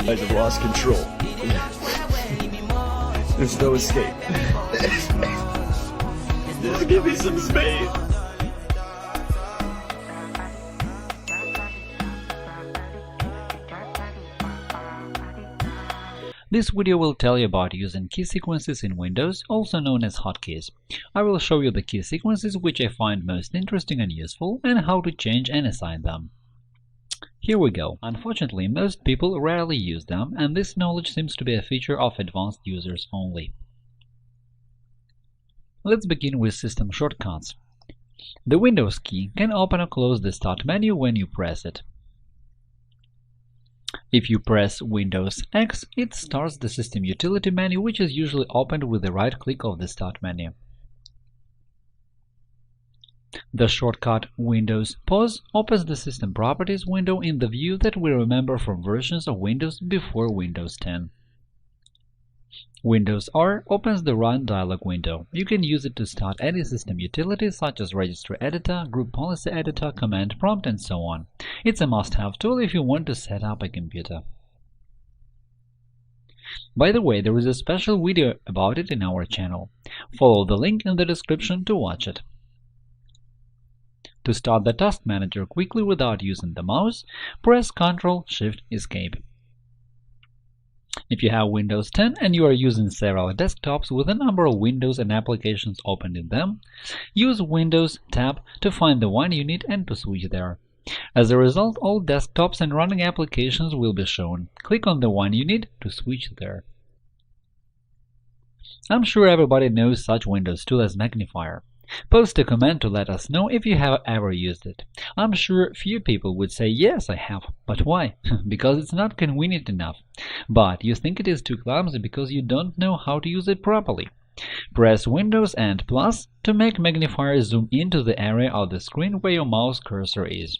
guys have lost control. There's no escape. Just give me some space. This video will tell you about using key sequences in Windows, also known as hotkeys. I will show you the key sequences which I find most interesting and useful, and how to change and assign them. Here we go. Unfortunately, most people rarely use them, and this knowledge seems to be a feature of advanced users only. Let's begin with system shortcuts. The Windows key can open or close the Start menu when you press it. If you press Windows X, it starts the System Utility menu, which is usually opened with the right click of the Start menu. The shortcut Windows Pause opens the System Properties window in the view that we remember from versions of Windows before Windows 10. Windows R opens the Run dialog window. You can use it to start any system utility such as Registry Editor, Group Policy Editor, Command Prompt, and so on. It's a must-have tool if you want to set up a computer. By the way, there is a special video about it in our channel. Follow the link in the description to watch it. To start the Task Manager quickly without using the mouse, press Ctrl-Shift-Escape. If you have Windows 10 and you are using several desktops with a number of windows and applications opened in them, use Windows Tab to find the one you need and to switch there. As a result, all desktops and running applications will be shown. Click on the one you need to switch there. I'm sure everybody knows such Windows tool as Magnifier. Post a comment to let us know if you have ever used it. I'm sure few people would say yes, I have. But why? Because it's not convenient enough. But you think it is too clumsy because you don't know how to use it properly. Press Windows and plus to make Magnifier zoom into the area of the screen where your mouse cursor is.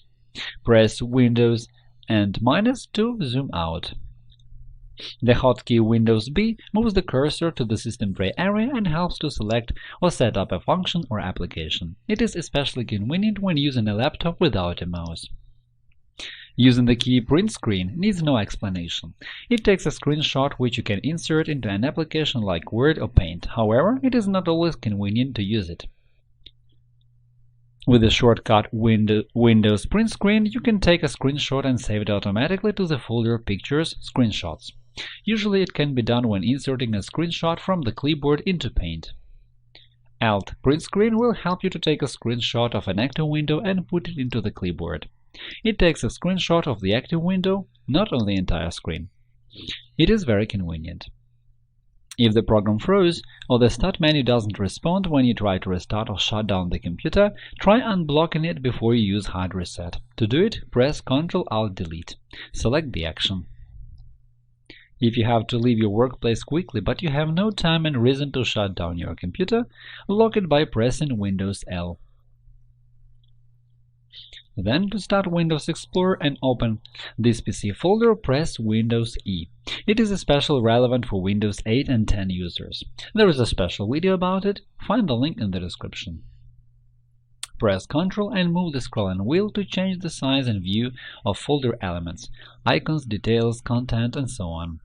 Press Windows and minus to zoom out. The hotkey Windows B moves the cursor to the system tray area and helps to select or set up a function or application. It is especially convenient when using a laptop without a mouse. Using the key Print Screen needs no explanation. It takes a screenshot which you can insert into an application like Word or Paint. However, it is not always convenient to use it. With the shortcut Windows Print Screen, you can take a screenshot and save it automatically to the folder Pictures Screenshots. Usually it can be done when inserting a screenshot from the clipboard into Paint. Alt Print Screen will help you to take a screenshot of an active window and put it into the clipboard. It takes a screenshot of the active window, not on the entire screen. It is very convenient. If the program froze or the Start menu doesn't respond when you try to restart or shut down the computer, try unblocking it before you use Hard Reset. To do it, press Ctrl-Alt-Delete. Select the action. If you have to leave your workplace quickly but you have no time and reason to shut down your computer, lock it by pressing Windows L. Then, to start Windows Explorer and open this PC folder, press Windows E. It is especially relevant for Windows 8 and 10 users. There is a special video about it. Find the link in the description. Press Ctrl and move the scrolling wheel to change the size and view of folder elements, icons, details, content, and so on.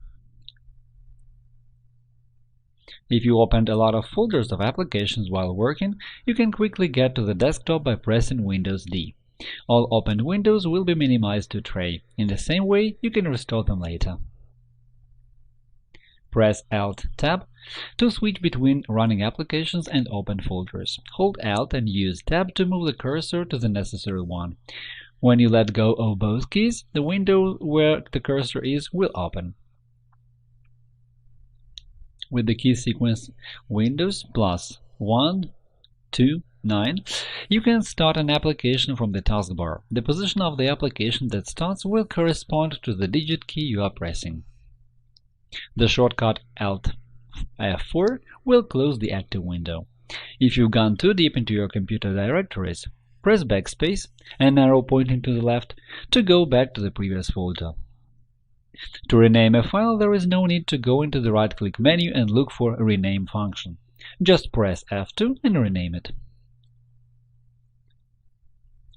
If you opened a lot of folders of applications while working, you can quickly get to the desktop by pressing Windows D. All opened windows will be minimized to tray. In the same way, you can restore them later. Press Alt-Tab to switch between running applications and open folders. Hold Alt and use Tab to move the cursor to the necessary one. When you let go of both keys, the window where the cursor is will open. With the key sequence Windows plus 1, 2, 9, you can start an application from the taskbar. The position of the application that starts will correspond to the digit key you are pressing. The shortcut Alt F4 will close the active window. If you've gone too deep into your computer directories, press Backspace, an arrow pointing to the left, to go back to the previous folder. To rename a file, there is no need to go into the right-click menu and look for a rename function. Just press F2 and rename it.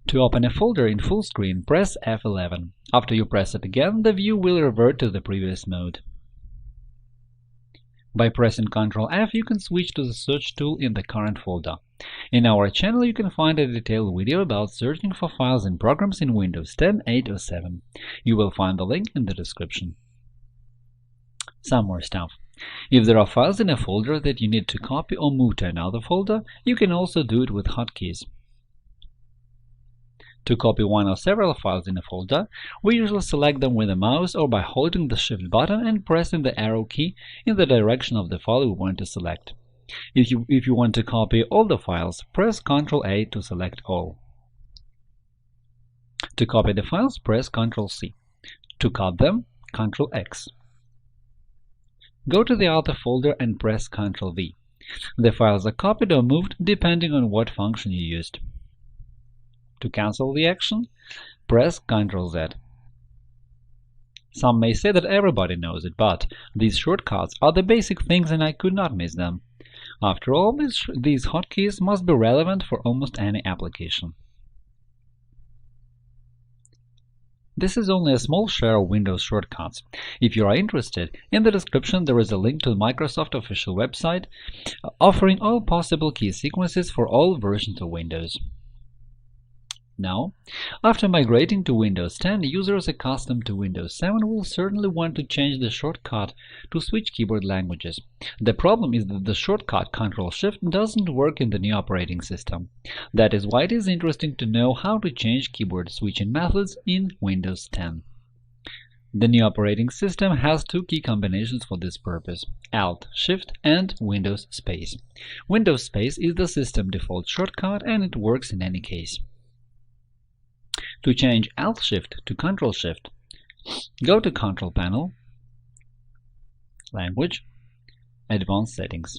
To open a folder in full screen, press F11. After you press it again, the view will revert to the previous mode. By pressing Ctrl F, you can switch to the search tool in the current folder. In our channel, you can find a detailed video about searching for files and programs in Windows 10, 8 or 7. You will find the link in the description. Some more stuff. If there are files in a folder that you need to copy or move to another folder, you can also do it with hotkeys. To copy one or several files in a folder, we usually select them with the mouse or by holding the Shift button and pressing the arrow key in the direction of the file we want to select. If you want to copy all the files, press Ctrl A to select all. To copy the files, press Ctrl C. To cut them, Ctrl X. Go to the other folder and press Ctrl V. The files are copied or moved depending on what function you used. To cancel the action, press Ctrl Z. Some may say that everybody knows it, but these shortcuts are the basic things and I could not miss them. After all, these hotkeys must be relevant for almost any application. This is only a small share of Windows shortcuts. If you are interested, in the description there is a link to the Microsoft official website offering all possible key sequences for all versions of Windows. Now, after migrating to Windows 10, users accustomed to Windows 7 will certainly want to change the shortcut to switch keyboard languages. The problem is that the shortcut Ctrl-Shift doesn't work in the new operating system. That is why it is interesting to know how to change keyboard switching methods in Windows 10. The new operating system has two key combinations for this purpose: Alt, Shift, and Windows Space. Windows Space is the system default shortcut and it works in any case. To change Alt-Shift to Ctrl-Shift, go to Control Panel, Language, Advanced Settings.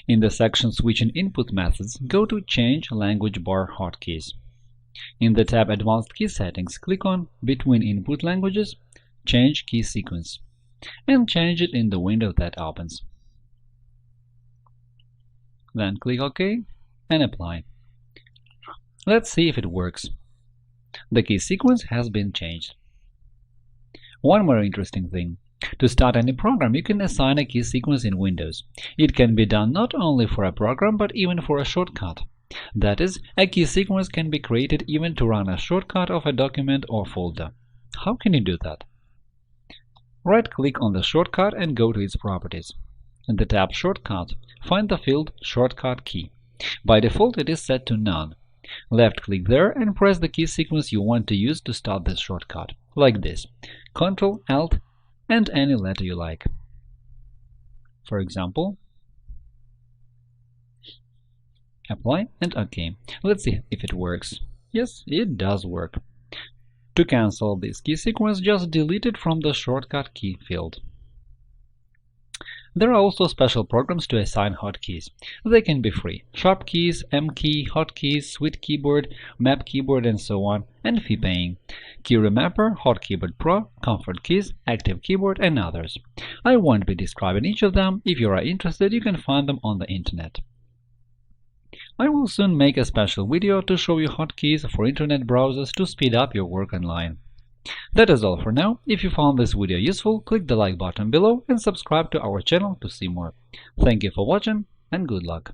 In the section Switching Input Methods, go to Change Language Bar Hotkeys. In the tab Advanced Key Settings, click on Between Input Languages, Change Key Sequence, and change it in the window that opens. Then click OK and apply. Let's see if it works. The key sequence has been changed. One more interesting thing. To start any program, you can assign a key sequence in Windows. It can be done not only for a program, but even for a shortcut. That is, a key sequence can be created even to run a shortcut of a document or folder. How can you do that? Right-click on the shortcut and go to its properties. In the tab Shortcut, find the field Shortcut Key. By default, it is set to None. Left-click there and press the key sequence you want to use to start this shortcut, like this: Ctrl, Alt, and any letter you like. For example, apply and OK. Let's see if it works. Yes, it does work. To cancel this key sequence, just delete it from the Shortcut Key field. There are also special programs to assign hotkeys. They can be free: Sharp Keys, M-Key, Hotkeys, Sweet Keyboard, Map Keyboard, and so on, and fee-paying: Key Remapper, Hot Keyboard Pro, Comfort Keys, Active Keyboard, and others. I won't be describing each of them. If you are interested, you can find them on the internet. I will soon make a special video to show you hotkeys for internet browsers to speed up your work online. That is all for now. If you found this video useful, click the like button below and subscribe to our channel to see more. Thank you for watching and good luck!